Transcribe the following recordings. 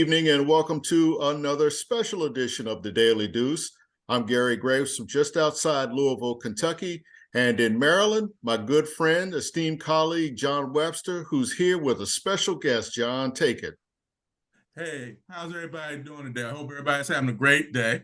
evening and welcome to another special edition of the Daily Deuce. I'm Gary Graves from just outside Louisville, Kentucky. And in Maryland, my good friend, esteemed colleague, John Webster, who's here with a special guest. John, take it. Hey, how's everybody doing today? I hope everybody's having a great day.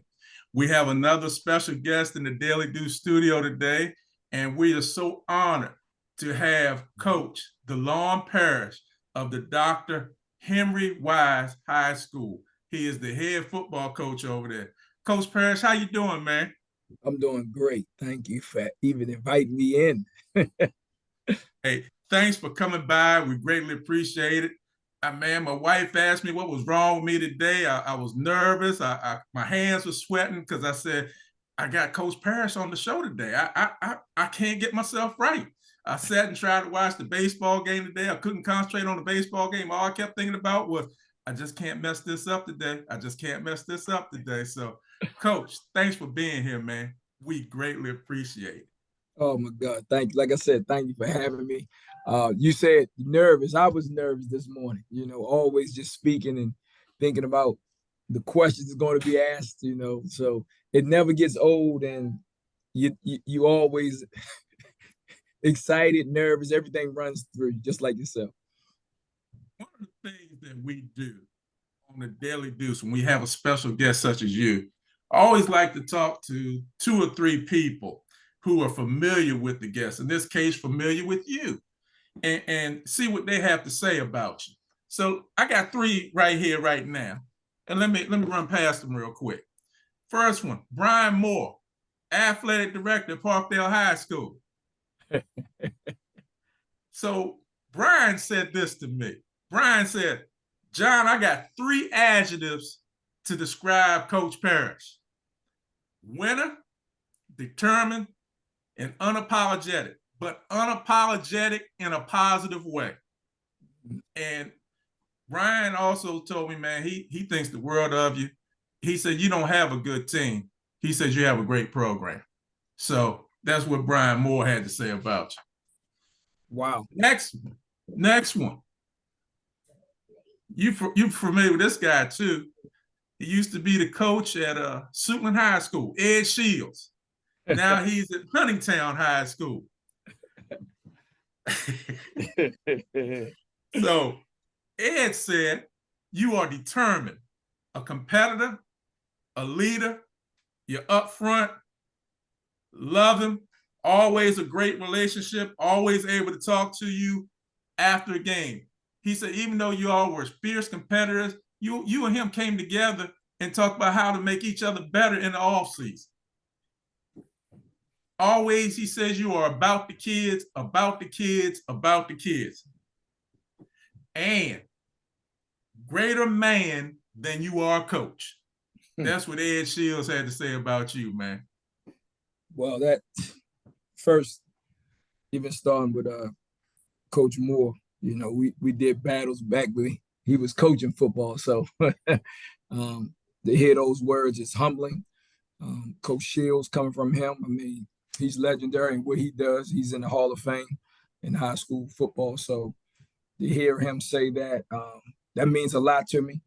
We have another special guest in the Daily Deuce studio today, and we are so honored to have Coach DaLawn Parrish of the Dr. Henry Wise High School. He is the head football coach over there. Coach Parrish, how you doing, man? I'm doing great. Thank you for even inviting me in. Hey, thanks for coming by. We greatly appreciate it. Man, my wife asked me what was wrong with me today. I was nervous. My hands were sweating because I said, I got Coach Parrish on the show today. I can't get myself right. I sat and tried to watch the baseball game today. I couldn't concentrate on the baseball game. All I kept thinking about was, I just can't mess this up today. I just can't mess this up today. So, Coach, thanks for being here, man. We greatly appreciate it. Oh my God. Thank you. Like I said, thank you for having me. You said nervous. I was nervous this morning, always just speaking and thinking about the questions that's going to be asked, so it never gets old, and you always excited, nervous, everything runs through you, just like yourself. One of the things that we do on the Daily Deuce when we have a special guest such as you, I always like to talk to 2 or 3 people who are familiar with the guest, in this case, familiar with you, and see what they have to say about you. So I got 3 right here, right now. And let me run past them real quick. First one, Brian Moore, athletic director at Parkdale High School. So Brian said this to me. Brian said, John, I got 3 adjectives to describe Coach Parrish: winner, determined, and unapologetic, but unapologetic in a positive way. And Brian also told me, man, he thinks the world of you. He said, you don't have a good team. He says you have a great program. So that's what Brian Moore had to say about you. Wow. Next one. You familiar with this guy too. He used to be the coach at Suitland High School, Ed Shields. Now he's at Huntingtown High School. So Ed said, you are determined, a competitor, a leader, you're upfront, love him, always a great relationship, always able to talk to you after a game. He said, even though you all were fierce competitors, you and him came together and talked about how to make each other better in the offseason. Always, he says, you are about the kids, about the kids, about the kids. And greater man than you are coach. That's what Ed Shields had to say about you, man. Well, that first, even starting with Coach Moore, we did battles back when he was coaching football. So to hear those words is humbling. Coach Shields, coming from him, I mean, he's legendary in what he does. He's in the Hall of Fame in high school football. So to hear him say that, that means a lot to me.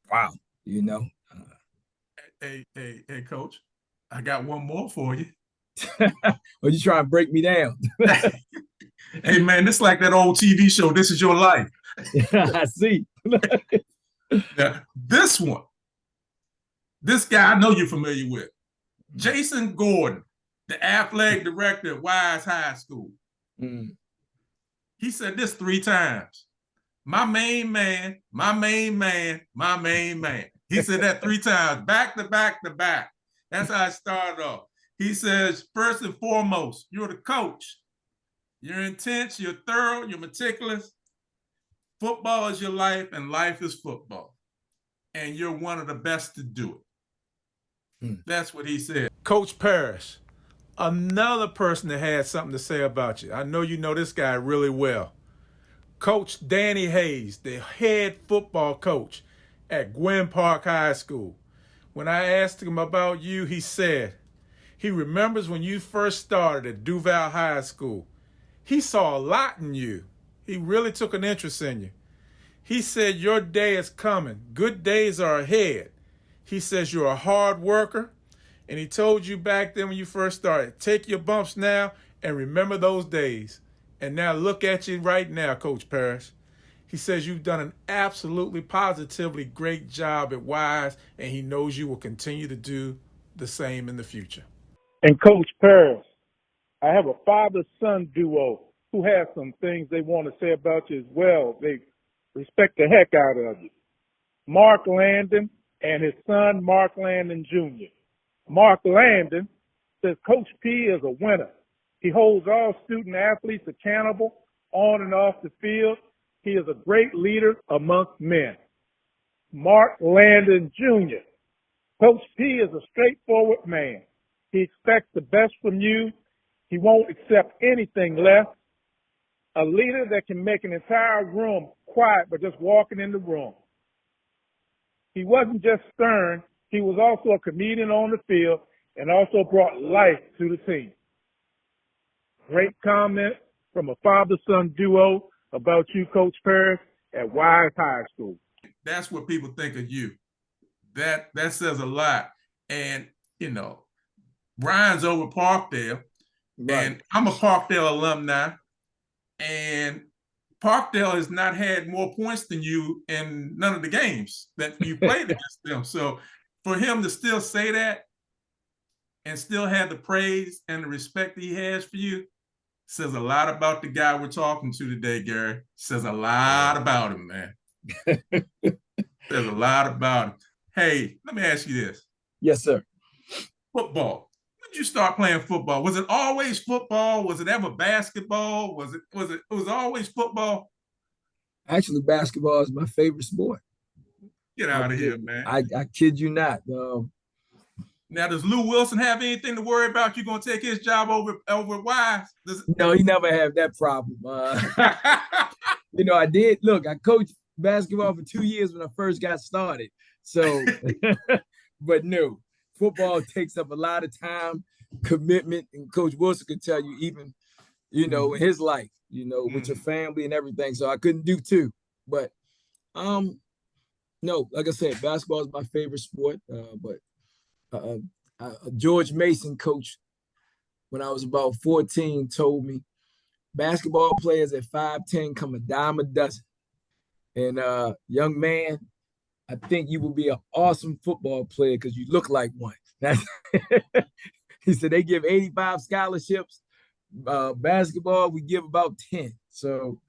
Wow, Hey, Coach, I got one more for you. Are you trying to break me down? Hey, man, this is like that old TV show, This Is Your Life. I see. Now, this one, this guy I know you're familiar with, Jason Gordon, the athletic director at Wise High School. He said this 3 times. My main man, my main man, my main man. He said that 3 times, back to back to back. That's how it started off. He says, first and foremost, you're the coach. You're intense, you're thorough, you're meticulous. Football is your life, and life is football. And you're one of the best to do it. That's what he said. Coach Parrish, another person that had something to say about you. I know you know this guy really well. Coach Danny Hayes, the head football coach at Gwynn Park High School. When I asked him about you, he said he remembers when you first started at Duval High School. He saw a lot in you. He really took an interest in you. He said, your day is coming. Good days are ahead. He says you're a hard worker. And he told you back then when you first started, take your bumps now and remember those days. And now look at you right now, Coach Parrish. He says you've done an absolutely positively great job at Wise, and he knows you will continue to do the same in the future. And Coach Parrish, I have a father-son duo who have some things they want to say about you as well. They respect the heck out of you. Mark Landon and his son, Mark Landon Jr. Mark Landon says Coach P is a winner. He holds all student athletes accountable on and off the field. He is a great leader amongst men. Mark Landon Jr. Coach P is a straightforward man. He expects the best from you. He won't accept anything less. A leader that can make an entire room quiet by just walking in the room. He wasn't just stern. He was also a comedian on the field and also brought life to the team. Great comment from a father-son duo about you, Coach Parrish, at Wise High School. That's what people think of you. That says a lot. And, you know, Brian's over Parkdale, Right. and I'm a Parkdale alumni, and Parkdale has not had more points than you in none of the games that you played against them. So for him to still say that and still have the praise and the respect that he has for you says a lot about the guy we're talking to today, Gary. Says a lot about him, man. Says a lot about him. Hey, let me ask you this. Yes, sir. Football. When did you start playing football? Was it always football? Was it ever basketball? Was it always football? Actually, basketball is my favorite sport. Get out of here, man. I kid you not. Now, does Lou Wilson have anything to worry about? You gonna take his job over Wise? No, he never had that problem. You know, I did. Look, I coached basketball for 2 years when I first got started. So, but no, football takes up a lot of time, commitment, and Coach Wilson could tell you even, you know, in his life, you know, with your family and everything. So I couldn't do two. But no, like I said, basketball is my favorite sport. George Mason, coach, when I was about 14, told me basketball players at 5'10" come a dime a dozen. And young man, I think you will be an awesome football player because you look like one. He said they give 85 scholarships. Basketball, we give about 10. So,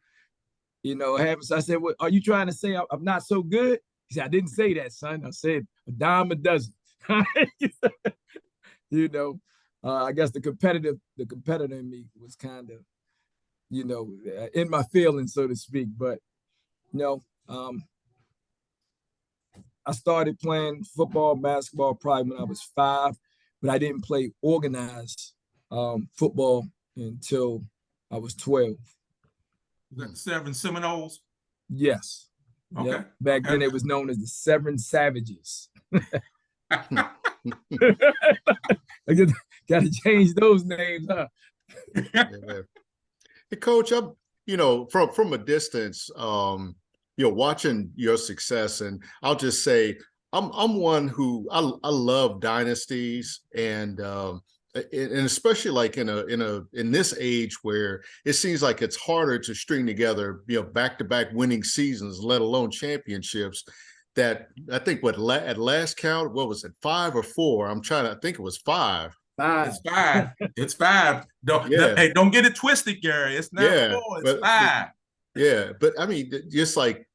you know, I said, "What are you trying to say? I'm not so good?" He said, "I didn't say that, son. I said a dime a dozen." You know, I guess the competitor in me was kind of, you know, in my feelings, so to speak. But you know, I started playing football, basketball probably when I was 5, but I didn't play organized football until I was 12. The Severn Seminoles? Yes. Okay. Yep. Back then it was known as the Severn Savages. I got to change those names, huh? Yeah. Hey, Coach, I'm, you know, from a distance, you know, watching your success, and I'll just say, I'm one who I love dynasties, and especially like in this age where it seems like it's harder to string together, you know, back-to-back winning seasons, let alone championships. That I think at last count, what was it, 5 or 4? I think it was 5. 5. It's 5. It's 5. Hey, don't get it twisted, Gary. It's not 4. It's 5. Yeah, but I mean, just like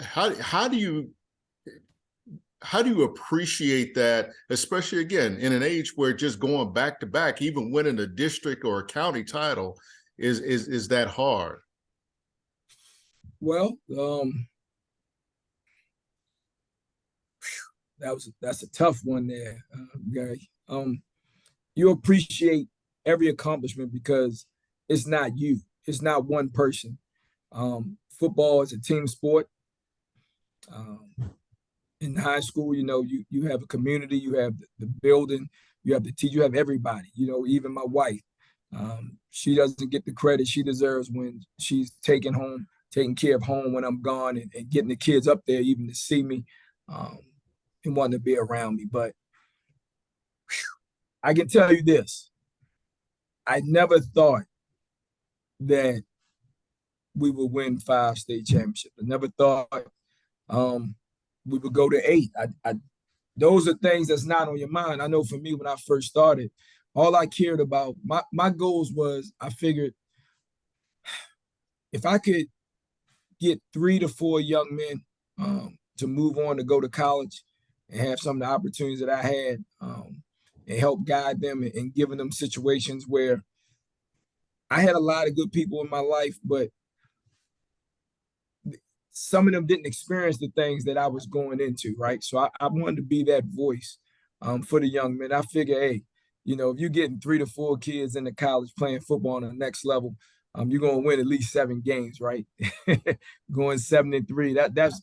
how do you appreciate that, especially again in an age where just going back to back, even winning a district or a county title, is that hard? Well, that's a tough one there, Gary. You appreciate every accomplishment because it's not you. It's not one person. Football is a team sport. In high school, you know, you have a community, you have the building, you have the teacher, you have everybody. You know, even my wife, she doesn't get the credit she deserves when she's taking home taking care of home when I'm gone, and getting the kids up there even to see me, and wanting to be around me. But I can tell you this, I never thought that we would win 5 state championships. I never thought we would go to 8. Those are things that's not on your mind. I know for me, when I first started, all I cared about, my goals was, I figured if I could get 3 to 4 young men to move on to go to college and have some of the opportunities that I had, and help guide them and giving them situations where I had a lot of good people in my life, but some of them didn't experience the things that I was going into, right? So I wanted to be that voice for the young men. I figure, hey, if you're getting 3 to 4 kids into college playing football on the next level, you're gonna win at least 7 games, right? Going 7-3,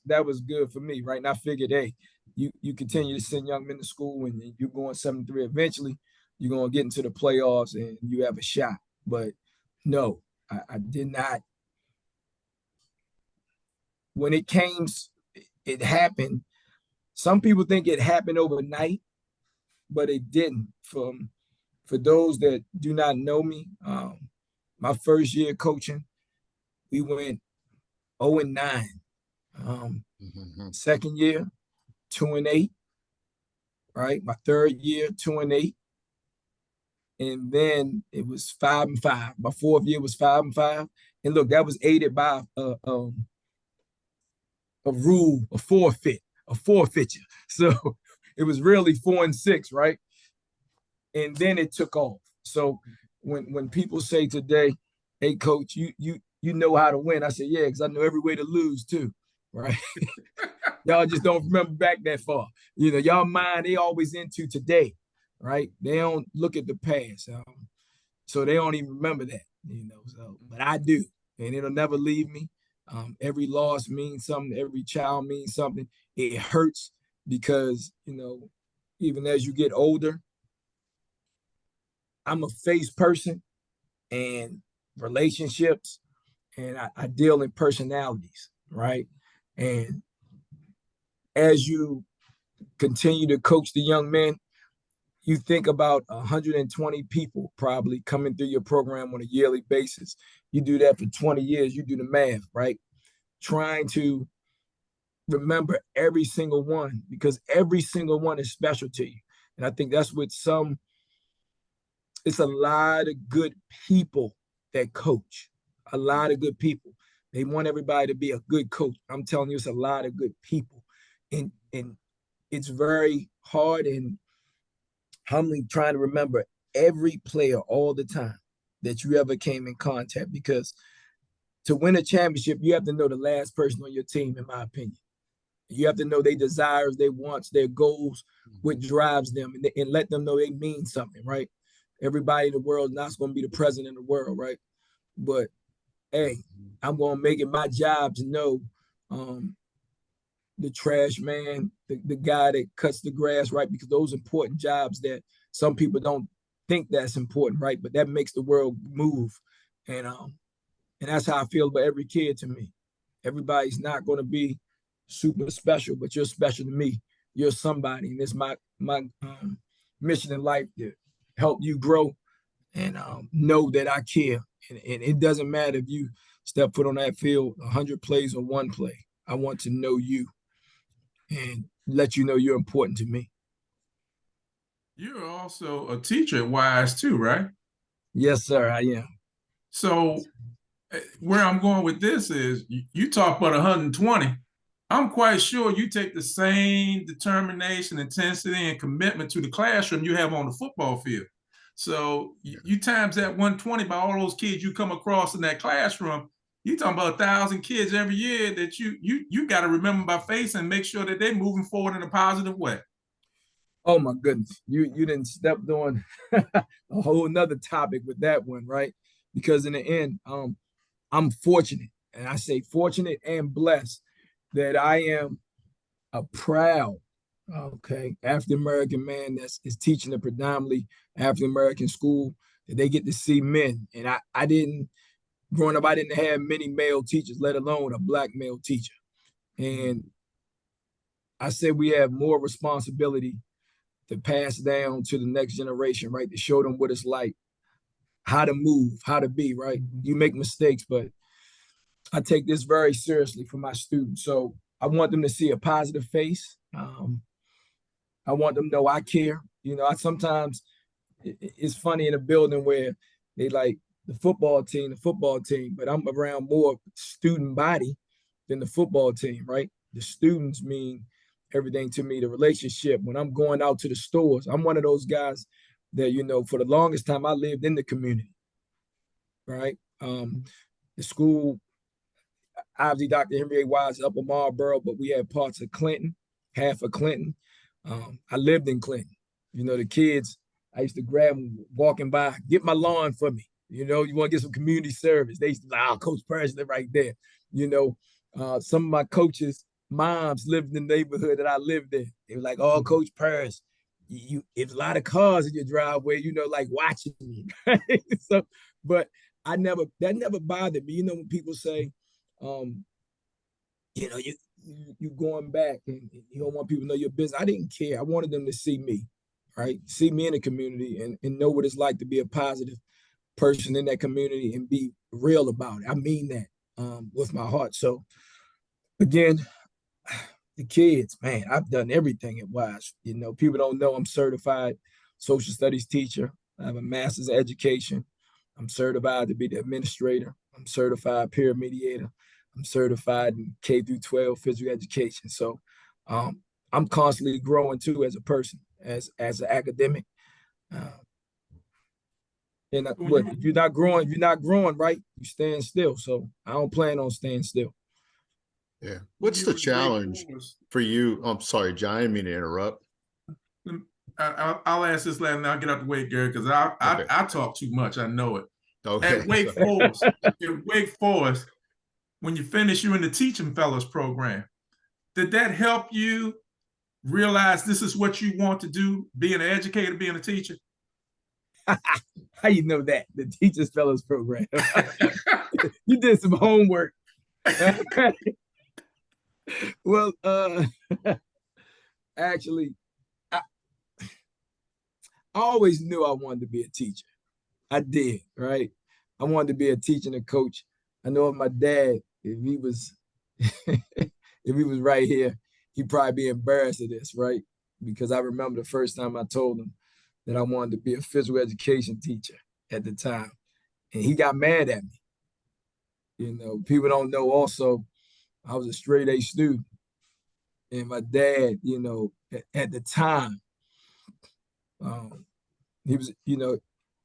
that was good for me, right? And I figured, hey, you continue to send young men to school, and you're going 7-3. Eventually, you're gonna get into the playoffs and you have a shot. But no, I did not. When it came, it happened. Some people think it happened overnight, but it didn't. For those that do not know me, my first year coaching, we went 0-9. Second year, 2-8. Right, my third year, 2-8, and then it was 5-5. My fourth year was 5-5, and look, that was aided by a rule, a forfeiture. So it was really 4-6, right? And then it took off. So when people say today, "Hey, coach, you know how to win," I say, "Yeah, because I know every way to lose too." Right? Y'all just don't remember back that far. Y'all mind, they always into today, right? They don't look at the past. So they don't even remember that, So, but I do, and it'll never leave me. Every loss means something. Every child means something. It hurts because, even as you get older, I'm a face person, and relationships, and I deal in personalities, right? And as you continue to coach the young men, you think about 120 people probably coming through your program on a yearly basis. You do that for 20 years, you do the math, right? Trying to remember every single one, because every single one is special to you. And I think that's what it's a lot of good people that coach, a lot of good people. They want everybody to be a good coach. I'm telling you, it's a lot of good people. And it's very hard and humbling trying to remember every player all the time that you ever came in contact, because to win a championship, you have to know the last person on your team, in my opinion. You have to know their desires, their wants, their goals, what drives them, and let them know they mean something, right? Everybody in the world is not going to be the president of the world, right? But, hey, I'm going to make it my job to know the trash man, the guy that cuts the grass, right? Because those important jobs that some people don't think that's important, right? But that makes the world move. And that's how I feel about every kid to me. Everybody's not going to be super special, but you're special to me. You're somebody. And it's my mission in life to help you grow and know that I care. And it doesn't matter if you step foot on that field 100 plays or 1 play. I want to know you and let you know you're important to me. You're also a teacher at Wise too, right? Yes, sir, I am. So where I'm going with this is, you talk about 120. I'm quite sure you take the same determination, intensity, and commitment to the classroom you have on the football field. So you times that 120 by all those kids you come across in that classroom. You talking about 1,000 kids every year that you got to remember by face and make sure that they're moving forward in a positive way. Oh my goodness, you didn't step on a whole nother topic with that one, right? Because in the end, I'm fortunate, and I say fortunate and blessed that I am a proud, African American man is teaching a predominantly African American school, that they get to see men. And I didn't growing up, I didn't have many male teachers, let alone a black male teacher. And I said we have more responsibility to pass down to the next generation, right? To show them what it's like, how to move, how to be, right? You make mistakes, but I take this very seriously for my students. So I want them to see a positive face. I want them to know I care. You know, I sometimes it's funny in a building where they like the football team, but I'm around more student body than the football team, right? The students mean everything to me, the relationship. When I'm going out to the stores, I'm one of those guys that, you know, for the longest time I lived in the community, right? The school, obviously Dr. Henry A. Wise, Upper Marlboro, but we had parts of Clinton, half of Clinton. I lived in Clinton. You know, the kids, I used to grab them walking by, get my lawn for me. You know, you want to get some community service. They used to be like, oh, Coach Parrish live right there. You know, some of my coaches' moms lived in the neighborhood that I lived in. They were like, oh, Coach Parrish, if a lot of cars in your driveway, you know, like watching me. Right? So, but that never bothered me. You know, when people say, you know, you going back and you don't want people to know your business. I didn't care. I wanted them to see me, right? See me in the community and know what it's like to be a positive person in that community and be real about it. I mean that with my heart. So again, the kids, man, I've done everything at Wise. You know, people don't know I'm certified social studies teacher. I have a master's in education. I'm certified to be the administrator. I'm certified peer mediator. I'm certified in K through 12 physical education. So I'm constantly growing too as a person, as an academic. And if you're not growing, right? You stand still. So I don't plan on staying still. Yeah. What's the challenge for you? I'm sorry, John, I didn't mean to interrupt. I'll ask this last and I'll get out the way, Gary, because I talk too much. I know it. Okay. At Wake Forest, when you finish, you're in the Teaching Fellows program. Did that help you realize this is what you want to do, being an educator, being a teacher? How you know that? The Teachers Fellows program. You did some homework. Well, actually, I always knew I wanted to be a teacher. I did, right? I wanted to be a teacher and a coach. I know if my dad, if he was right here, he'd probably be embarrassed of this, right? Because I remember the first time I told him that I wanted to be a physical education teacher at the time. And he got mad at me. You know, people don't know also, I was a straight A student. And my dad, you know, at the time, he was, you know,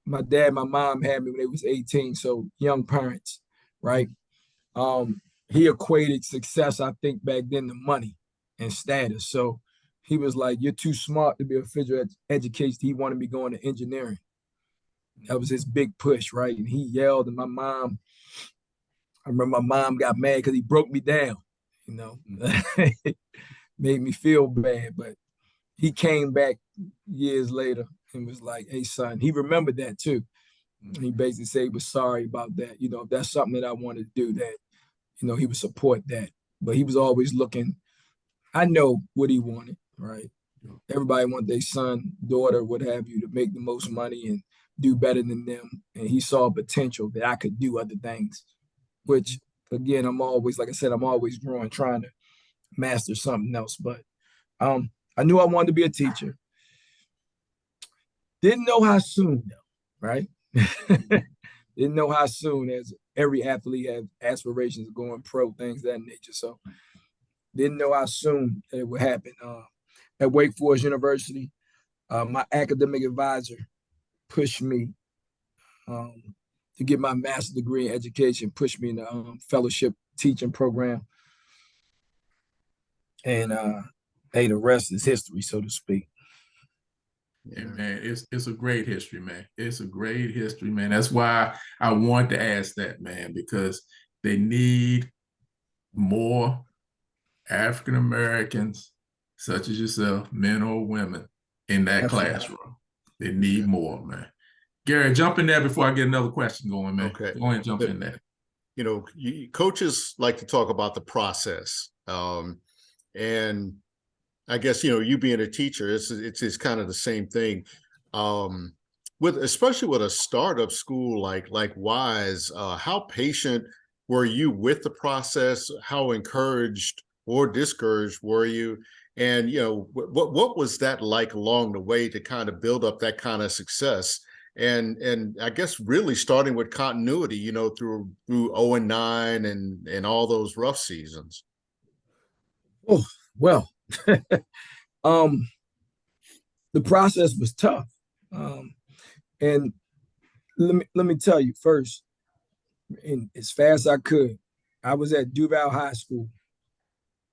my dad, my mom had me when they was 18, so young parents, right? He equated success, I think, back then to money and status. So he was like, you're too smart to be a physical education. He wanted me going to engineering. That was his big push, right? And he yelled, and my mom, I remember my mom got mad because he broke me down, you know, made me feel bad. But he came back years later and was like, hey, son, he remembered that too. He basically said he was sorry about that. You know, if that's something that I wanted to do, that, you know, he would support that. But he was always looking, I know what he wanted, right? Everybody want their son, daughter, what have you, to make the most money and do better than them. And he saw potential that I could do other things, which, again, I'm always, like I said, I'm always growing, trying to master something else. But I knew I wanted to be a teacher. Didn't know how soon, though, right? Didn't know how soon, as every athlete has aspirations of going pro, things of that nature. So didn't know how soon it would happen. At Wake Forest University, my academic advisor pushed me to get my master's degree in education, pushed me in the fellowship teaching program. And hey, the rest is history, so to speak. Yeah, man, it's a great history, man. It's a great history, man. That's why I want to ask that, man, because they need more African Americans, such as yourself, men or women, in that classroom. They need more, man. Gary, jump in there before I get another question going, man. Okay. Go ahead and jump in there. coaches like to talk about the process. And I guess, you being a teacher, it's kind of the same thing. Especially with a startup school like Wise, how patient were you with the process? How encouraged or discouraged were you? And what was that like along the way to kind of build up that kind of success? And I guess really starting with continuity, through 0-9 and all those rough seasons. Oh, well, the process was tough. And let me tell you first, and as fast as I could, I was at Duval High School.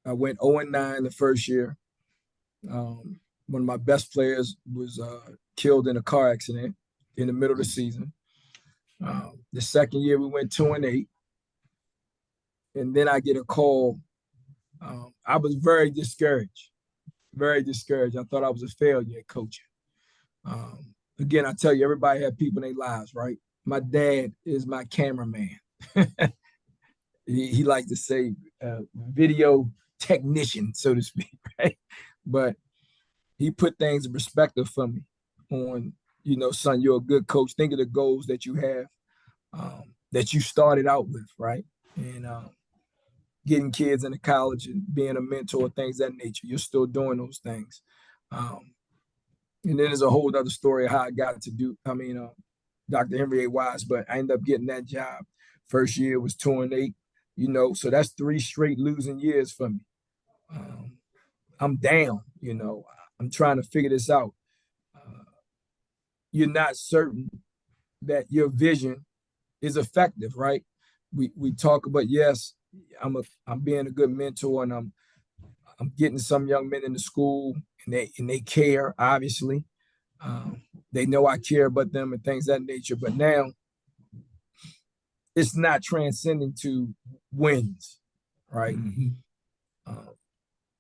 I went 0-9 the first year. One of my best players was killed in a car accident in the middle of the season. The second year we went 2-8. And then I get a call. I was very discouraged. I thought I was a failure at coaching. Again, I tell you, everybody had people in their lives, right? My dad is my cameraman. he liked to say video technician, so to speak, right? But he put things in perspective for me on, son, you're a good coach. Think of the goals that you have, that you started out with, right? And getting kids into college and being a mentor, things of that nature. You're still doing those things. And then there's a whole other story of how I got to Dr. Henry A. Wise, but I ended up getting that job. First year was 2-8, so that's 3 straight losing years for me. I'm down, I'm trying to figure this out. You're not certain that your vision is effective, right? We talk about, yes, I'm being a good mentor, and I'm getting some young men into school, and they care, obviously. They know I care about them and things of that nature. But now it's not transcending to wins, right? Mm-hmm.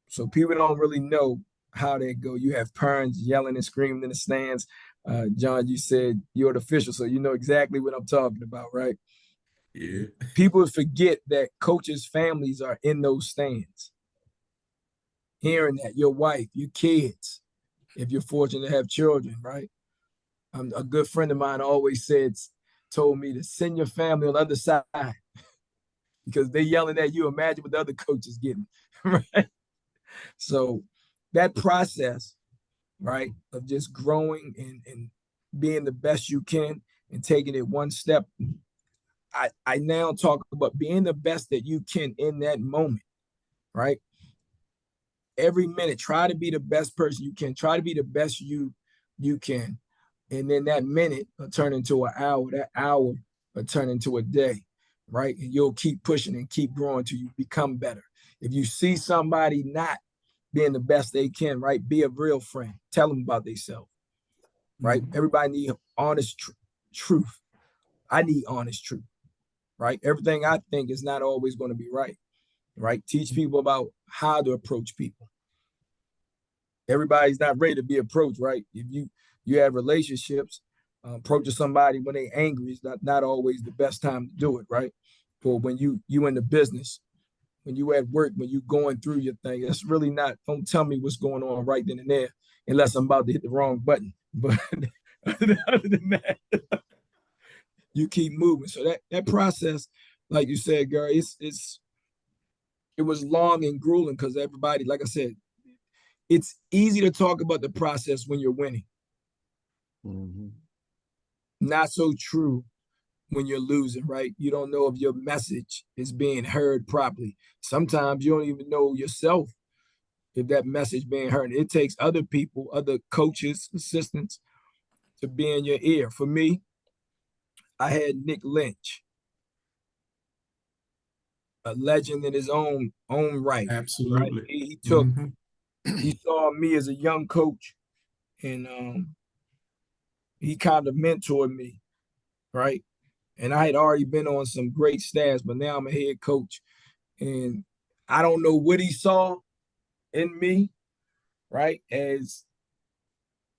So people don't really know how they go. You have parents yelling and screaming in the stands. John, you said you're the official, so you know exactly what I'm talking about, right? Yeah. People forget that coaches' families are in those stands. Hearing that, your wife, your kids, if you're fortunate to have children, right? A good friend of mine always told me to send your family on the other side because they're yelling at you. Imagine what the other coach is getting, right? So that process, right, of just growing and being the best you can and taking it one step. I now talk about being the best that you can in that moment, right? Every minute, try to be the best person you can. Try to be the best you can. And then that minute will turn into an hour. That hour will turn into a day, right? And you'll keep pushing and keep growing till you become better. If you see somebody not being the best they can, right, be a real friend. Tell them about themselves, right? Mm-hmm. Everybody needs honest truth. I need honest truth, right? Everything I think is not always going to be right, right? Teach people about how to approach people. Everybody's not ready to be approached, right? If you have relationships, approaching somebody when they're angry is not always the best time to do it, right? Or when you in the business, when you at work, when you going through your thing, that's really not, don't tell me what's going on right then and there, unless I'm about to hit the wrong button. But other than that, you keep moving. So that process, like you said, Gary, it was long and grueling because everybody, like I said, it's easy to talk about the process when you're winning. Mm-hmm. Not so true when you're losing, right? You don't know if your message is being heard properly. Sometimes you don't even know yourself if that message being heard. It takes other people, other coaches, assistants to be in your ear. For me, I had Nick Lynch, a legend in his own right. Absolutely. Right? He took, he saw me as a young coach, and he kind of mentored me, right? And I had already been on some great staffs, but now I'm a head coach. And I don't know what he saw in me, right? As,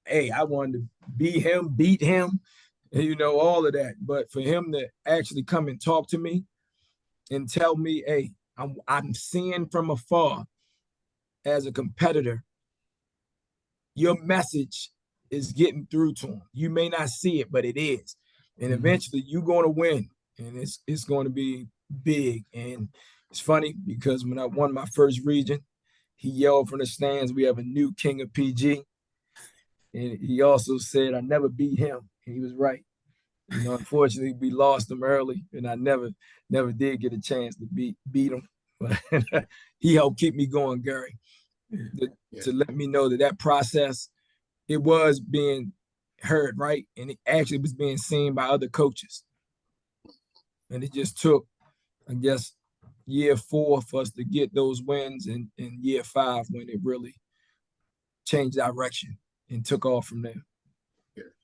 hey, I wanted to be him, beat him, and, all of that. But for him to actually come and talk to me and tell me, hey, I'm seeing from afar as a competitor, your message is getting through to them. You may not see it, but it is. And eventually you're going to win, and it's going to be big. And it's funny because when I won my first region, he yelled from the stands, we have a new king of PG. And he also said, I never beat him. And he was right. You know, unfortunately, we lost him early, and I never did get a chance to beat him. But he helped keep me going, Gary, to let me know that process, it was being heard, right? And it actually was being seen by other coaches. And it just took, I guess, year 4 for us to get those wins, and year 5 when it really changed direction and took off from there.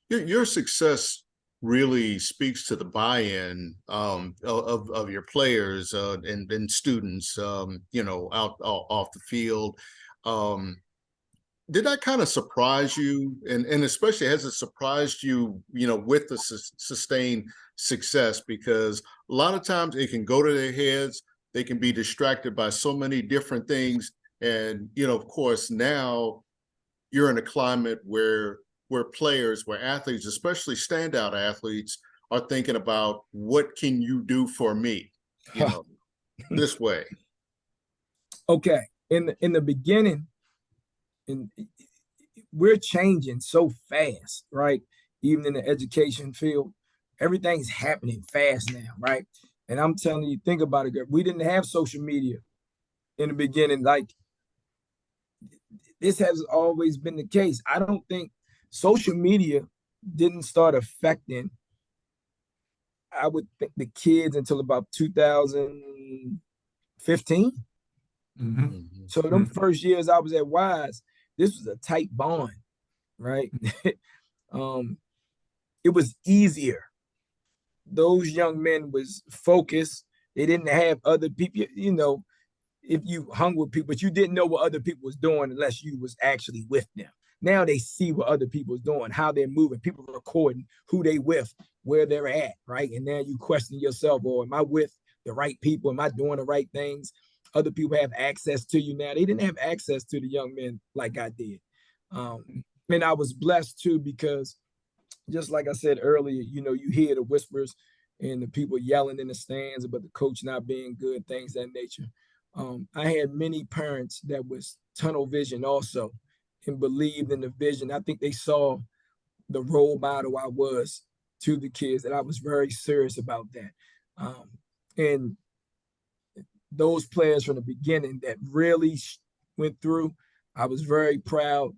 Your success really speaks to the buy-in of your players and students, you know, out off the field. Did that kind of surprise you? And especially has it surprised you, you know, with the sustained success? Because a lot of times it can go to their heads. They can be distracted by so many different things. And, you know, of course, now you're in a climate where players, where athletes, especially standout athletes, are thinking about, what can you do for me, you know, this way. Okay. In the beginning, we're changing so fast, right? Even in the education field, everything's happening fast now, right? And I'm telling you, think about it, girl. We didn't have social media in the beginning. Like, this has always been the case. I don't think social media didn't start affecting, I would think, the kids until about 2015. So them first years I was at Wise, this was a tight bond, right? It was easier. Those young men was focused. They didn't have other people, you know, if you hung with people, but you didn't know what other people was doing unless you was actually with them. Now they see what other people's doing, how they're moving, people recording who they with, where they're at, right? And now you question yourself, or am I with the right people? Am I doing the right things? Other people have access to you now. They didn't have access to the young men like I did. And I was blessed too, because just like I said earlier, you know, you hear the whispers and the people yelling in the stands about the coach not being good, things of that nature. I had many parents that was tunnel vision also, and believed in the vision. I think they saw the role model I was to the kids, that I was very serious about that. And those players from the beginning that really went through, I was very proud.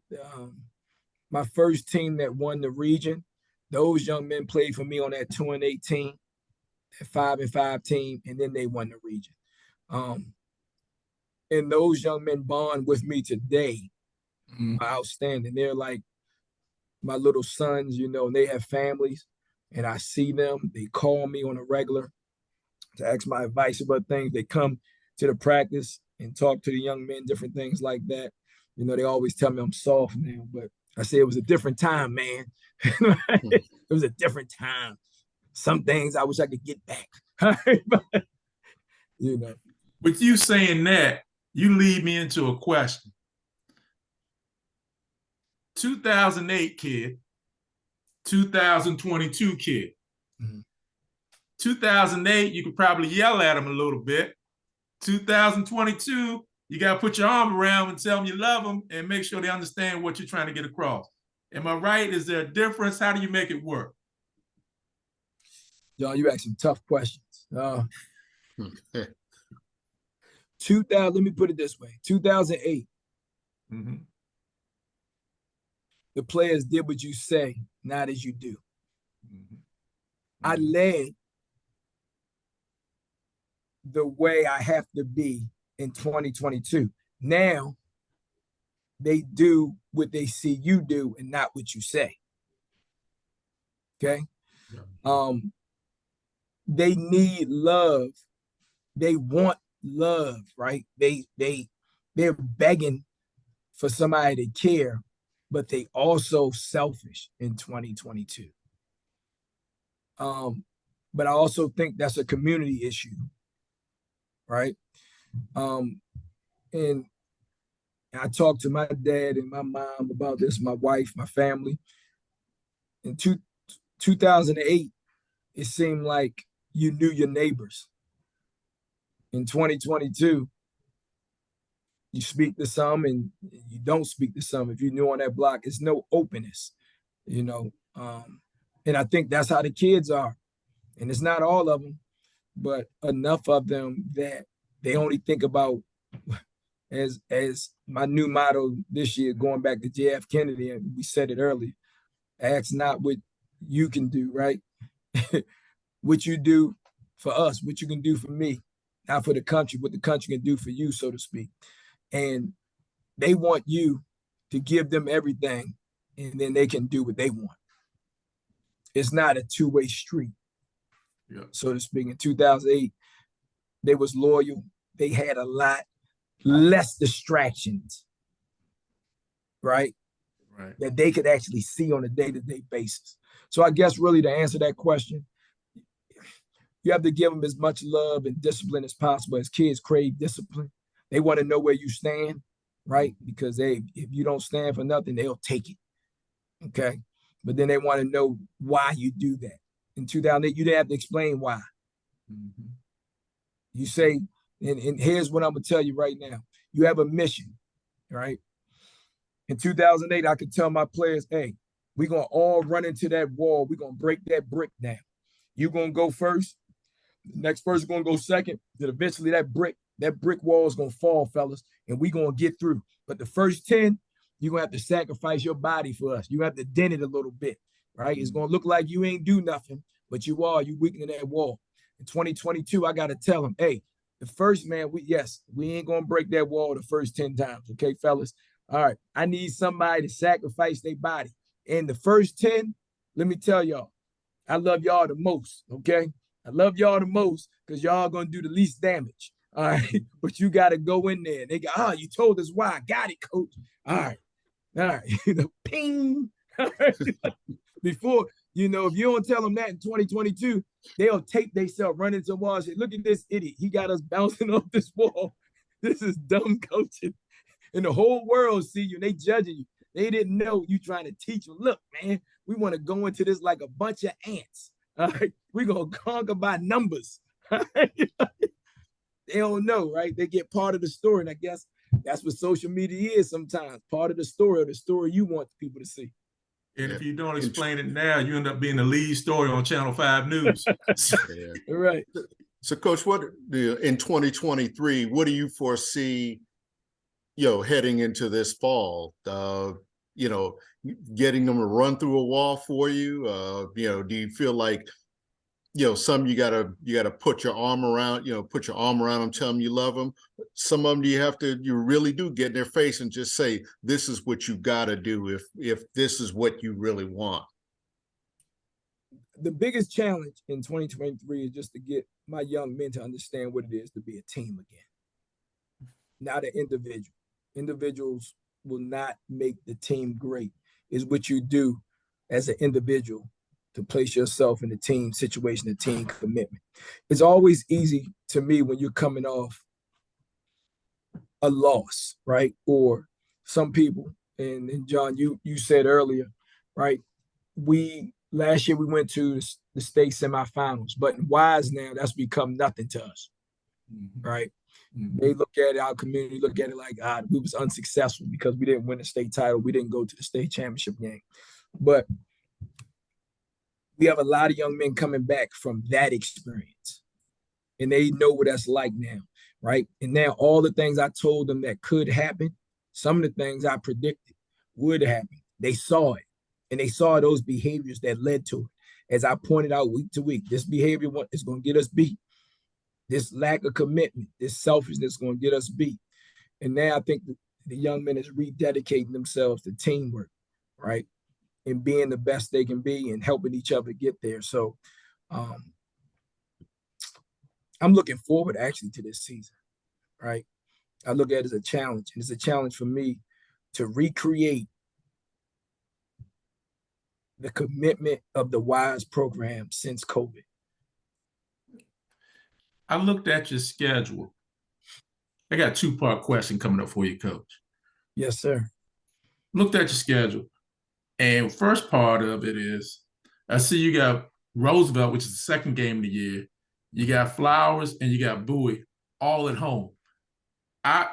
My first team that won the region, those young men played for me on that 2-8 team, that 5-5 team, and then they won the region. And those young men bond with me today. Outstanding. They're like my little sons, you know, and they have families, and I see them. They call me on a regular to ask my advice about things. They come to the practice and talk to the young men, different things like that. You know, they always tell me I'm soft now, but I say it was a different time, man. It was a different time. Some things I wish I could get back. You know. With you saying that, you lead me into a question. 2008 kid, 2022 kid. 2008, you could probably yell at him a little bit. 2022, you got to put your arm around and tell them you love them and make sure they understand what you're trying to get across. Am I right? Is there a difference? How do you make it work? John, you ask some tough questions. 2000, let me put it this way. 2008, the players did what you say, not as you do. I led the way I have to be in 2022. Now, they do what they see you do and not what you say. Okay? They need love. They want love, right? They're begging for somebody to care, but they also selfish in 2022. But I also think that's a community issue. right? And I talked to my dad and my mom about this, my wife, my family. In 2008, it seemed like you knew your neighbors. In 2022, you speak to some and you don't speak to some. If you're new on that block, it's no openness, you know. And I think that's how the kids are. And it's not all of them, but enough of them that they only think about, as my new motto this year, going back to JF Kennedy, and we said it earlier, ask not what you can do, right? What you do for us, what you can do for me, not for the country, what the country can do for you, so to speak. And they want you to give them everything, and then they can do what they want. It's not a two-way street, so to speak. In 2008, they was loyal. They had a lot less distractions, right? Right. That they could actually see on a day-to-day basis. So I guess really to answer that question, you have to give them as much love and discipline as possible. As kids crave discipline, they want to know where you stand, right? Because if you don't stand for nothing, they'll take it. Okay. But then they want to know why you do that. In 2008, you didn't have to explain why. Mm-hmm. You say, and here's what I'm going to tell you right now. You have a mission, right? In 2008, I could tell my players, hey, we're going to all run into that wall. We're going to break that brick down. You're going to go first. The next person going to go second. Then eventually that brick wall is going to fall, fellas, and we're going to get through. But the first 10, you're going to have to sacrifice your body for us. You have to dent it a little bit, right? It's going to look like you ain't do nothing, but you weakening that wall. In 2022, I got to tell them, hey, the first man, we ain't going to break that wall the first 10 times, okay, fellas? All right, I need somebody to sacrifice their body. And the first 10, let me tell y'all, I love y'all the most, okay? I love y'all the most because y'all going to do the least damage, all right? But you got to go in there. They go, you told us why. Got it, coach. All right. Ping. Before, if you don't tell them that in 2022, they'll tape themselves running into the wall and say, look at this idiot. He got us bouncing off this wall. This is dumb coaching. And the whole world see you, and they judging you. They didn't know you trying to teach them. Look, man, we want to go into this like a bunch of ants. All right, we're going to conquer by numbers. They don't know, right? They get part of the story. And I guess that's what social media is sometimes, part of the story, or the story you want people to see. And if you don't explain it now, you end up being the lead story on Channel 5 News. Right. So, Coach, in 2023, what do you foresee, heading into this fall? Getting them to run through a wall for you? Do you feel like, some you gotta put your arm around, them, tell them you love them. Some of them you really do get in their face and just say, this is what you gotta do if this is what you really want. The biggest challenge in 2023 is just to get my young men to understand what it is to be a team again, not an individual. Individuals will not make the team great. It's what you do as an individual to place yourself in a team situation, a team commitment. It's always easy to me when you're coming off a loss, right? Or some people, and John, you said earlier, right? Last year we went to the state semifinals, but in Wise now, that's become nothing to us, right? Mm-hmm. They look at it, our community look at it like, we was unsuccessful because we didn't win the state title. We didn't go to the state championship game. But we have a lot of young men coming back from that experience, and they know what that's like now, right? And now all the things I told them that could happen, some of the things I predicted would happen, they saw it, and they saw those behaviors that led to it. As I pointed out week to week, this behavior is going to get us beat. This lack of commitment, this selfishness is going to get us beat. And now I think the young men is rededicating themselves to teamwork, right? And being the best they can be and helping each other get there. So I'm looking forward actually to this season, right? I look at it as a challenge. And it's a challenge for me to recreate the commitment of the WISE program since COVID. I looked at your schedule, I got a two-part question coming up for you, Coach. Yes, sir. Looked at your schedule, and first part of it is, I see you got Roosevelt, which is the second game of the year. You got Flowers and you got Bowie all at home.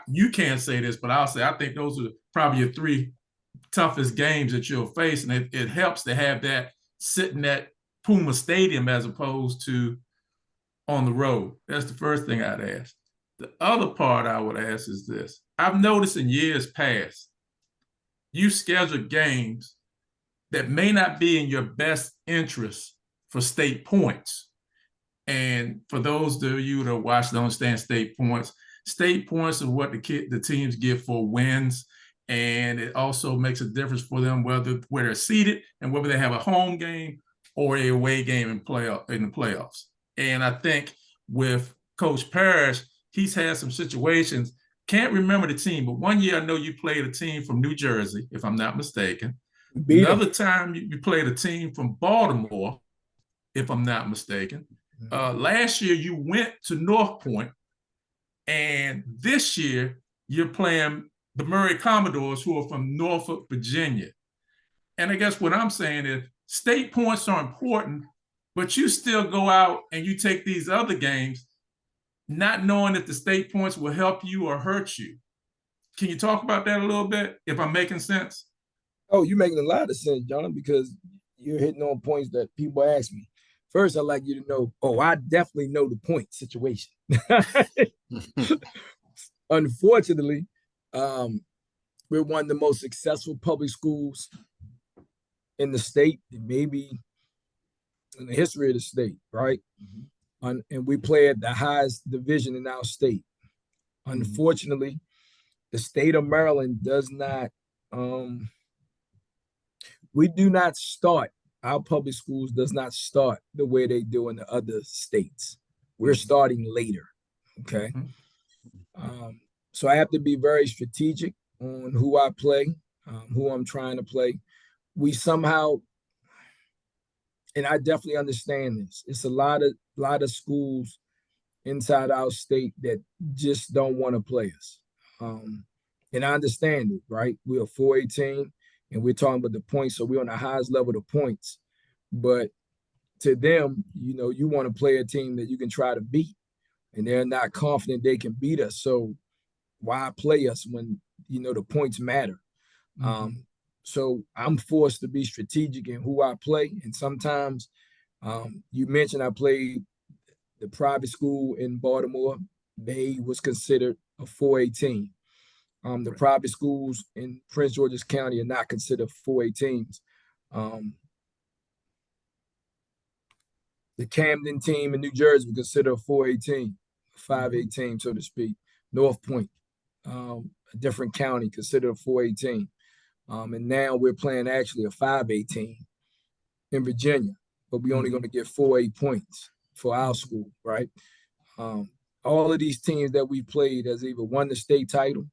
You can't say this, but I'll say I think those are probably your three toughest games that you'll face, and it helps to have that sitting at Puma Stadium as opposed to on the road. That's the first thing I'd ask. The other part I would ask is this. I've noticed in years past, you schedule games that may not be in your best interest for state points. And for those of you that watch don't understand state points are what the teams get for wins. And it also makes a difference for them where they're seated and whether they have a home game or a away game in the playoffs. And I think with Coach Parrish, he's had some situations, can't remember the team, but one year I know you played a team from New Jersey, if I'm not mistaken. Another time you played a team from Baltimore, if I'm not mistaken. Last year you went to North Point, and this year you're playing the Murray Commodores, who are from Norfolk, Virginia. And I guess what I'm saying is state points are important, but you still go out and you take these other games not knowing if the state points will help you or hurt you. Can you talk about that a little bit, if I'm making sense? Oh, you're making a lot of sense, John, because you're hitting on points that people ask me. First, I'd like you to know, I definitely know the point situation. Unfortunately, we're one of the most successful public schools in the state, maybe in the history of the state, right? And we play at the highest division in our state. Unfortunately, the state of Maryland does not, we do not start, our public schools does not start the way they do in the other states. We're starting later, okay? So I have to be very strategic on who I play, who I'm trying to play. We somehow, and I definitely understand this, it's a lot of schools inside our state that just don't want to play us. And I understand it, right? We're a 4A team, and we're talking about the points, so we're on the highest level of points. But to them, you want to play a team that you can try to beat, and they're not confident they can beat us. So why play us when, the points matter? So I'm forced to be strategic in who I play. And sometimes you mentioned I played the private school in Baltimore. They was considered a 4A team. The private schools in Prince George's County are not considered 4A teams. The Camden team in New Jersey was considered a 4A team, a 5A team, so to speak. North Point, a different county, considered a 4A team. And now we're playing actually a 5A team in Virginia, but we're only going to get 4A points for our school, right? All of these teams that we played has either won the state title.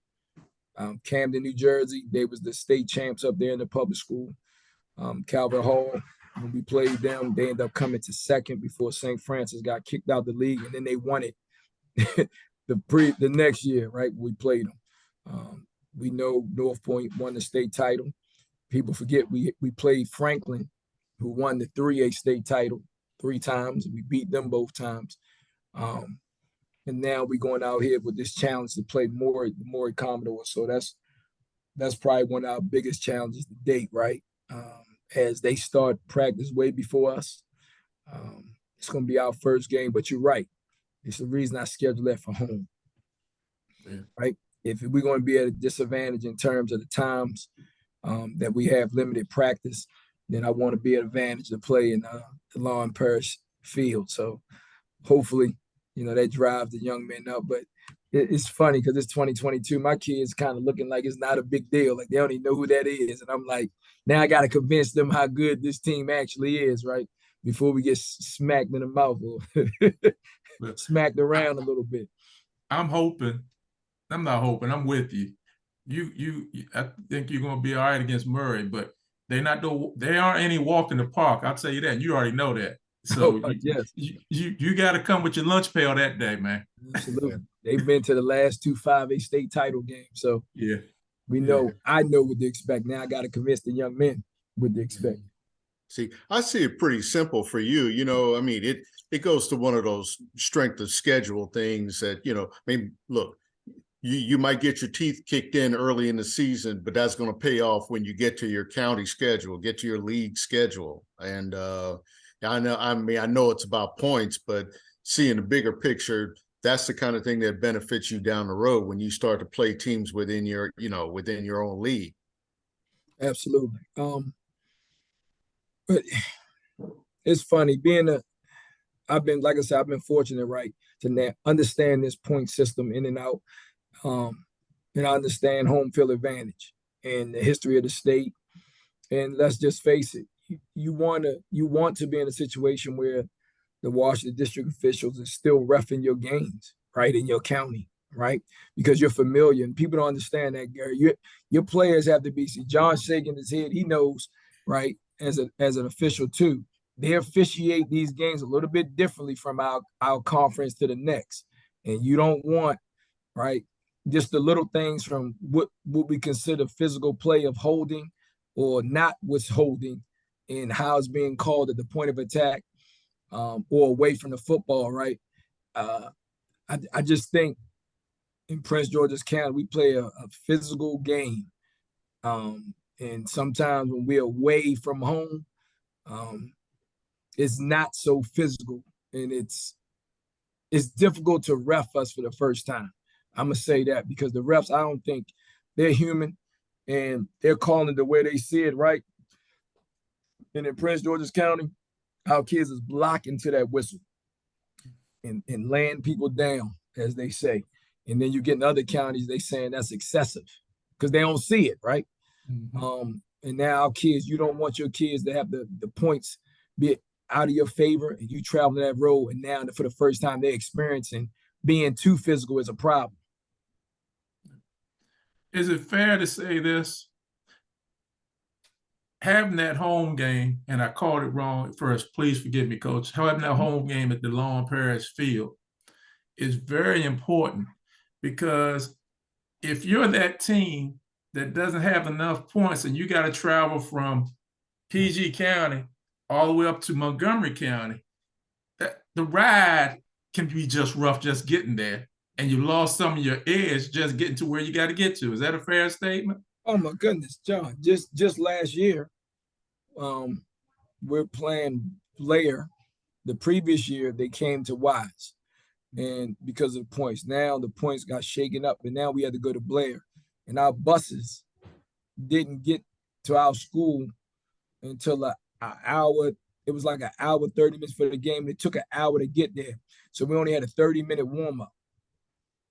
Camden, New Jersey, they was the state champs up there in the public school. Calvert Hall, when we played them, they ended up coming to second before St. Francis got kicked out of the league, and then they won it the next year, right? We played them. We know North Point won the state title. People forget we played Franklin, who won the 3A state title 3 times. We beat them both times. And now we're going out here with this challenge to play Maury Commodores. So that's probably one of our biggest challenges to date, right? As they start practice way before us. It's going to be our first game, but you're right. It's the reason I scheduled that for home, right? If we're going to be at a disadvantage in terms of the times that we have limited practice, then I want to be at an advantage to play in the DaLawn Parrish field. So hopefully, that drives the young men up. But it's funny because it's 2022. My kids kind of looking like it's not a big deal. Like they don't even know who that is. And I'm like, now I got to convince them how good this team actually is, right? Before we get smacked in the mouth or smacked around a little bit. I'm hoping. I'm not hoping. I'm with you. I think you're going to be all right against Murray, but they aren't any walk in the park. I'll tell you that. You already know that. So yes, you got to come with your lunch pail that day, man. absolutely. They've been to the last 2 5A state title games, so Yeah. we know. I know what to expect. Now I got to convince the young men what to expect. See, I see it pretty simple for you. You know, I mean, it goes to one of those strength of schedule things that, you know, I mean, look, you might get your teeth kicked in early in the season, but that's going to pay off when you get to your county schedule, get to your league schedule. And I know it's about points, but seeing the bigger picture, that's the kind of thing that benefits you down the road when you start to play teams within your, you know, within your own league. Absolutely. But it's funny I've been, like I said, I've been fortunate, right, to understand this point system in and out. And I understand home field advantage and the history of the state. And let's just face it, you want to be in a situation where the Washington district officials are still reffing your games, right, in your county, right? Because you're familiar, and people don't understand that, Gary. Your players have to be. See, John shaking his head. He knows, right, as an official too. They officiate these games a little bit differently from our conference to the next, and you don't want, right, just the little things from what we consider physical play of holding or not what's holding and how it's being called at the point of attack or away from the football, right? I just think in Prince George's County, we play a physical game. And sometimes when we're away from home, it's not so physical, and it's difficult to ref us for the first time. I'm gonna say that because the refs, I don't think they're human, and they're calling it the way they see it, right? And in Prince George's County, our kids is blocking to that whistle and laying people down, as they say. And then you get in other counties, they saying that's excessive because they don't see it, right? Mm-hmm. And now our kids, you don't want your kids to have the points be out of your favor, and you travel that road, and now for the first time they're experiencing being too physical is a problem. Is it fair to say this? Having that home game, and I called it wrong at first, please forgive me, Coach, having that home game at the DaLawn Parrish field is very important, because if you're that team that doesn't have enough points and you got to travel from PG County all the way up to Montgomery County, the ride can be just rough just getting there, and you lost some of your edge just getting to where you got to get to. Is that a fair statement? Oh my goodness, John! Just last year, we're playing Blair. The previous year, they came to Wise, and because of the points, now the points got shaken up, and now we had to go to Blair, and our buses didn't get to our school until an hour. It was like an hour, 30 minutes for the game. It took an hour to get there. So we only had a 30-minute warm-up.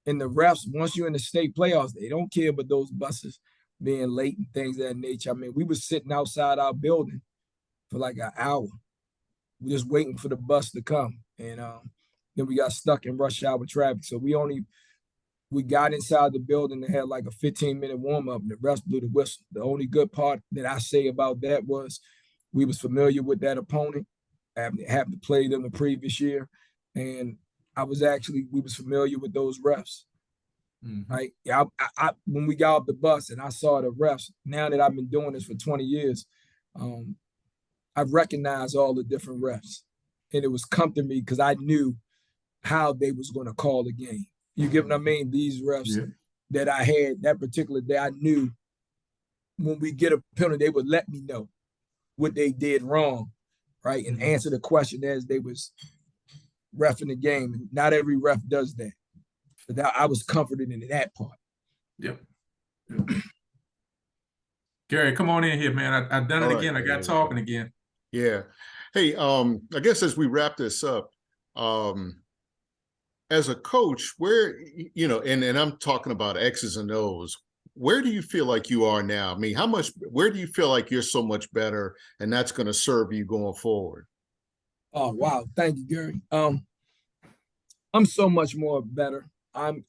And the refs, once you're in the state playoffs, they don't care about those buses being late and things of that nature. I mean, we were sitting outside our building for like an hour, just waiting for the bus to come. And then we got stuck in rush hour traffic. So we got inside the building and had like a 15-minute warm-up, and the refs blew the whistle. The only good part that I say about that was we was familiar with that opponent, having to play them the previous year. And we was familiar with those refs. Mm-hmm. Right? I when we got off the bus and I saw the refs, now that I've been doing this for 20 years, I've recognized all the different refs. And it was comforting me because I knew how they was going to call the game. You get what I mean? These refs that I had that particular day, I knew when we get a penalty, they would let me know what they did wrong, right? And answer the question as they was reffing the game. And not every ref does that. But I was comforted in that part. Yep. Gary, come on in here, man. I've done it again. I got talking again. Yeah. Hey, I guess as we wrap this up, as a coach, where, you know, and I'm talking about X's and O's, where do you feel like you are now? I mean, where do you feel like you're so much better and that's going to serve you going forward? Oh, wow. Thank you, Gary. I'm so much more better. I'm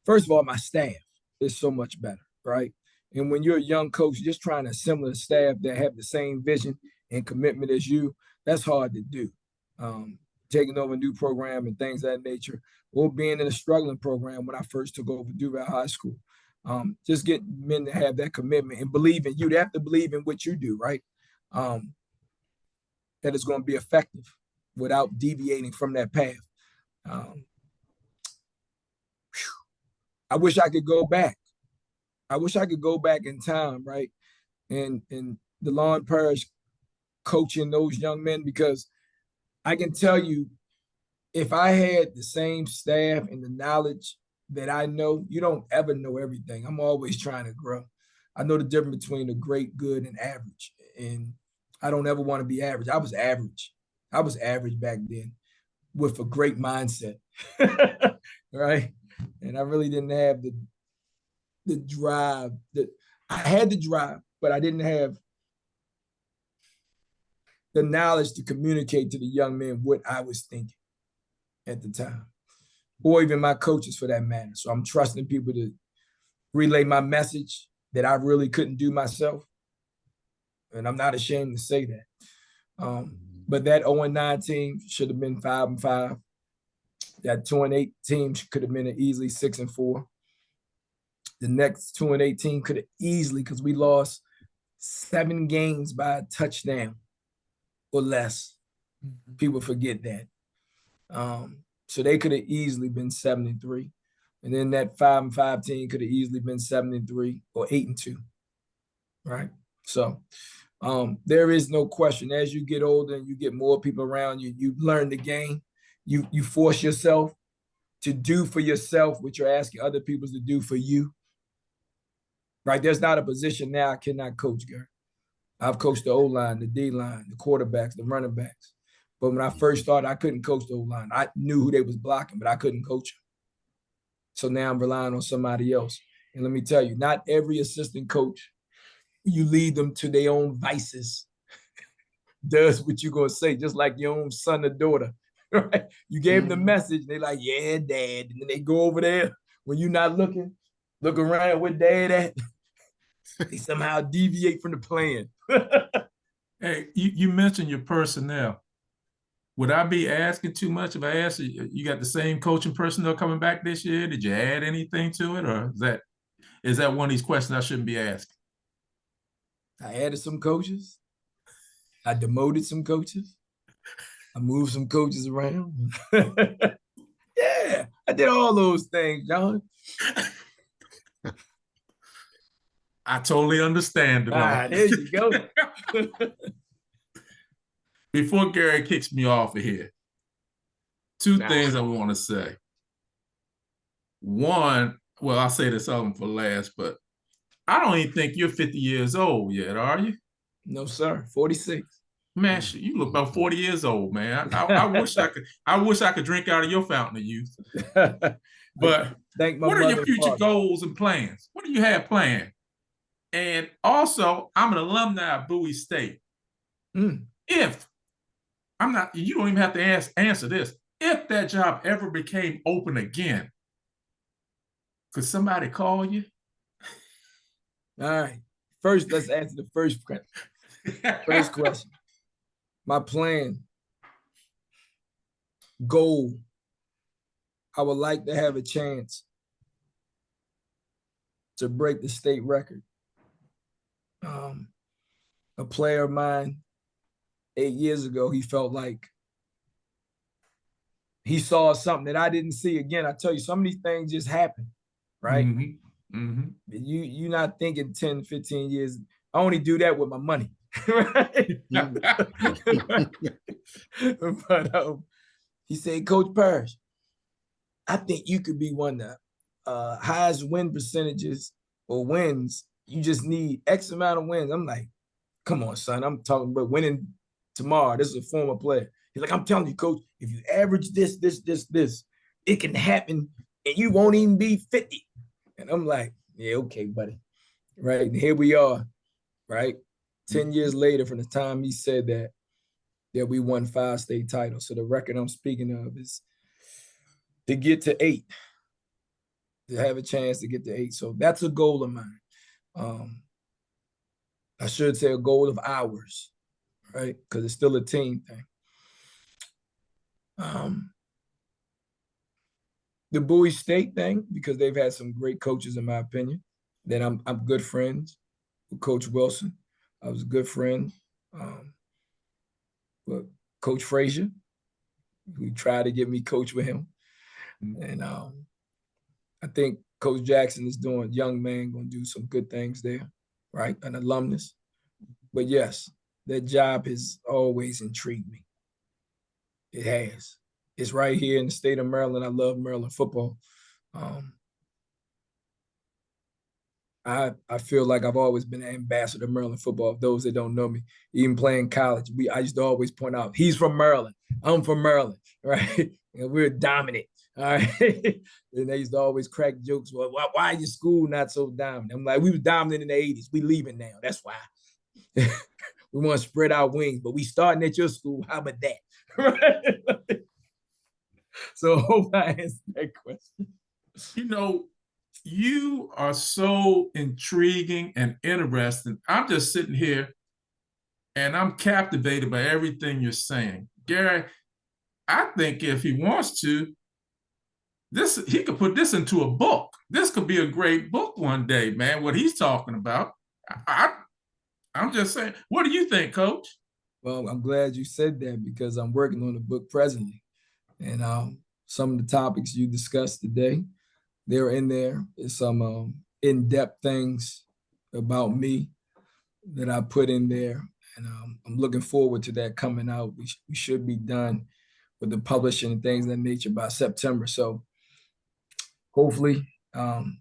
first of all, my staff is so much better, right? And when you're a young coach, just trying to assemble a staff that have the same vision and commitment as you, That's hard to do. Taking over a new program and things of that nature, or being in a struggling program when I first took over Duval High School. Just get men to have that commitment and believe in you. They have to believe in what you do, right? That it's going to be effective without deviating from that path. I wish I could go back. I wish I could go back in time, right? And DaLawn Parrish coaching those young men, because I can tell you, if I had the same staff and the knowledge that I know, you don't ever know everything. I'm always trying to grow. I know the difference between a great, good, and average. And I don't ever want to be average. I was average. I was average back then with a great mindset, right? And I really didn't have the drive. I had the drive, but I didn't have the knowledge to communicate to the young men what I was thinking at the time, or even my coaches for that matter. So I'm trusting people to relay my message that I really couldn't do myself. And I'm not ashamed to say that. But that 0-9 team should have been 5-5. That 2-8 team could have been an easily 6-4. The next 2-8 team could have easily, because we lost 7 games by a touchdown or less. People forget that. So they could have easily been 7-3. And then that 5-5 team could have easily been 7-3 or 8-2. Right? So there is no question. As you get older and you get more people around you, you learn the game. You force yourself to do for yourself what you're asking other people to do for you. Right? There's not a position now I cannot coach, Gary. I've coached the O-line, the D-line, the quarterbacks, the running backs. But when I first started, I couldn't coach the O-line. I knew who they was blocking, but I couldn't coach them. So now I'm relying on somebody else. And let me tell you, not every assistant coach, you lead them to their own vices, does what you're going to say, just like your own son or daughter. Right? You gave them the message, they like, yeah, dad. And then they go over there when you're not looking, look around with dad at. They somehow deviate from the plan. Hey, you mentioned your personnel. Would I be asking too much if I asked you got the same coaching personnel coming back this year? Did you add anything to it? Or is that one of these questions I shouldn't be asking? I added some coaches. I demoted some coaches. I moved some coaches around. Yeah, I did all those things, John. I totally understand. There you go. Before Gary kicks me off of here, two things I want to say. One, well, I'll say this other one for last, but I don't even think you're 50 years old yet, are you? No, sir. 46. Man, you look about 40 years old, man. I wish I could drink out of your fountain of youth. But what are your future goals and plans? What do you have planned? And also, I'm an alumni of Bowie State. If I'm not, you don't even have to answer this. If that job ever became open again, could somebody call you? All right. First, let's answer the first question. First question. My plan, goal, I would like to have a chance to break the state record. A player of mine 8 years ago, he felt like he saw something that I didn't see. Again, I tell you, some of these things just happen, right? You're not thinking 10, 15 years. I only do that with my money, right? But he said, Coach Parrish, I think you could be one of the highest win percentages or wins. You just need X amount of wins. I'm like, come on, son. I'm talking about winning tomorrow. This is a former player. He's like, I'm telling you, Coach, if you average this, it can happen and you won't even be 50. And I'm like, yeah, okay, buddy. Right. And here we are, right? 10 years later from the time he said that we won 5 state titles. So the record I'm speaking of is to get to 8, to have a chance to get to 8. So that's a goal of mine. I should say a goal of ours, right? Because it's still a team thing. The Bowie State thing, because they've had some great coaches, in my opinion. Then I'm good friends with Coach Wilson. I was a good friend with Coach Frazier, who tried to get me coach with him. And I think Coach Jackson is doing, young man, going to do some good things there, right? An alumnus. But yes, that job has always intrigued me. It has. It's right here in the state of Maryland. I love Maryland football. I feel like I've always been an ambassador of Maryland football. Those that don't know me, even playing college, I used to always point out, he's from Maryland. I'm from Maryland, right? And we're dominant. All right. And they used to always crack jokes. Well, why is your school not so dominant? I'm like, we was dominant in the 80s. We leaving now. That's why. We want to spread our wings, but we starting at your school. How about that? Right? So I hope I answered that question. You know, you are so intriguing and interesting. I'm just sitting here and I'm captivated by everything you're saying. Gary, I think if he wants to, he could put this into a book. This could be a great book one day, man, what he's talking about. I'm just saying, what do you think, Coach? Well, I'm glad you said that, because I'm working on the book presently. And some of the topics you discussed today, they're in there. There's some in-depth things about me that I put in there. And I'm looking forward to that coming out. We should be done with the publishing and things of that nature by September. So hopefully I'm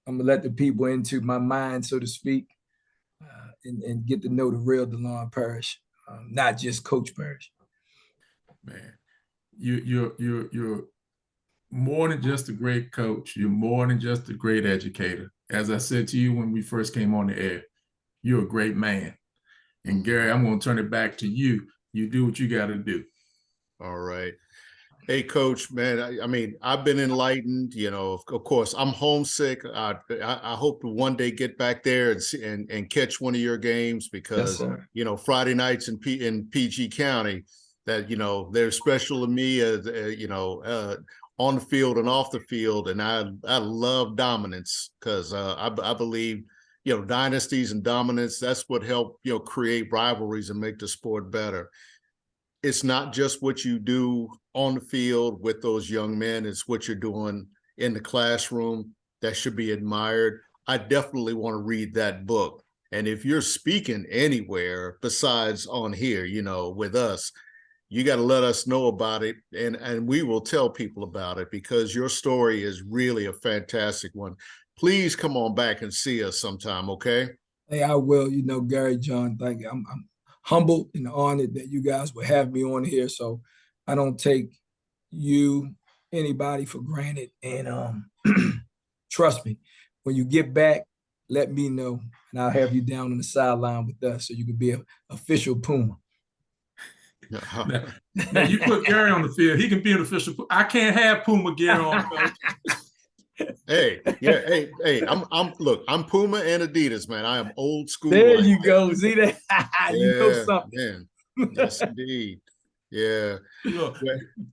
going to let the people into my mind, so to speak, and get to know the real DaLawn Parrish, not just Coach Parrish. Man, you're more than just a great coach. You're more than just a great educator. As I said to you when we first came on the air, you're a great man. And Gary, I'm going to turn it back to you. You do what you got to do. All right. Hey, Coach, man, I mean, I've been enlightened. You know, of course, I'm homesick. I hope to one day get back there and see, and catch one of your games, because, Yes, you know, Friday nights in PG County, that, you know, they're special to me, you know, on the field and off the field. And I love dominance, because I believe, you know, dynasties and dominance, that's what help, you know, create rivalries and make the sport better. It's not just what you do on the field with those young men, it's what you're doing in the classroom that should be admired. I definitely want to read that book. And if you're speaking anywhere besides on here, you know, with us, you got to let us know about it, and we will tell people about it, because your story is really a fantastic one. Please come on back and see us sometime, okay? Hey, I will. You know, Gary, John, thank you. I'm humbled and honored that you guys would have me on here. So I don't take anybody for granted. And trust me, when you get back, let me know, and I'll have you down on the sideline with us so you can be an official Puma. Now you put Gary on the field, he can be an official. I can't have Puma Gary on. Hey, yeah, hey, I'm Puma and Adidas, man. I am old school. There you go. See that? You know something. Man. Yes, indeed. Yeah. Look,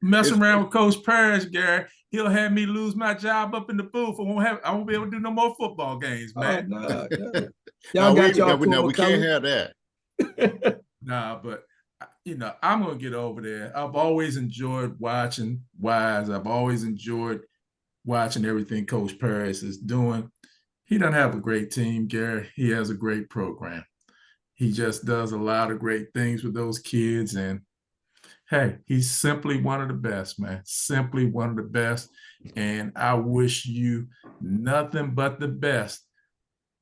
messing around with Coach Parrish, Gary, he'll have me lose my job up in the booth. I won't be able to do no more football games, man. No. Y'all got y'all Puma we coming. can't have that. Nah, but you know, I'm gonna get over there. I've always enjoyed watching Wise. I've always enjoyed watching everything Coach Parrish is doing. He doesn't have a great team, Gary. He has a great program. He just does a lot of great things with those kids. And hey, he's simply one of the best, man. Simply one of the best. And I wish you nothing but the best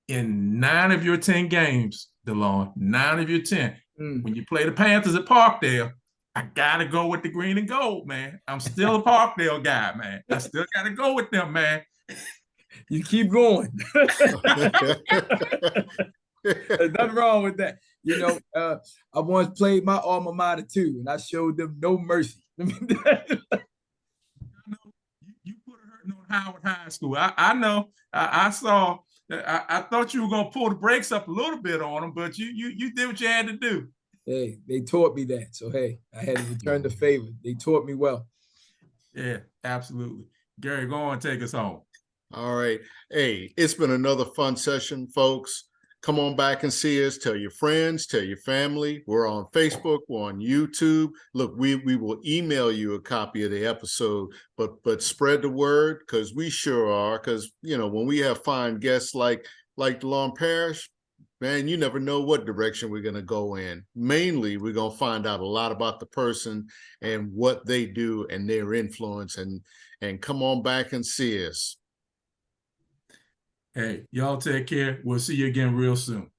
in 9 of your 10 games, DaLawn. 9 of your 10. When you play the Panthers at Parkdale, I gotta go with the green and gold, man. I'm still a Parkdale guy, man. I still gotta go with them, man. You keep going. There's nothing wrong with that. You know, I once played my alma mater too, and I showed them no mercy. You put a hurting on Howard High School. I know. I saw. I thought you were gonna pull the brakes up a little bit on them, but you did what you had to do. hey, they taught me that. So hey, I had to return the favor. They taught me well. Yeah, absolutely. Gary, go on, take us home. All right. Hey, it's been another fun session, folks. Come on back and see us. Tell your friends, tell your family. We're on Facebook, we're on YouTube. Look, we will email you a copy of the episode, but spread the word, because we sure are. Because when we have fine guests like DaLawn Parrish, man, you never know what direction we're going to go in. Mainly, we're going to find out a lot about the person and what they do and their influence. And come on back and see us. Hey, y'all take care. We'll see you again real soon.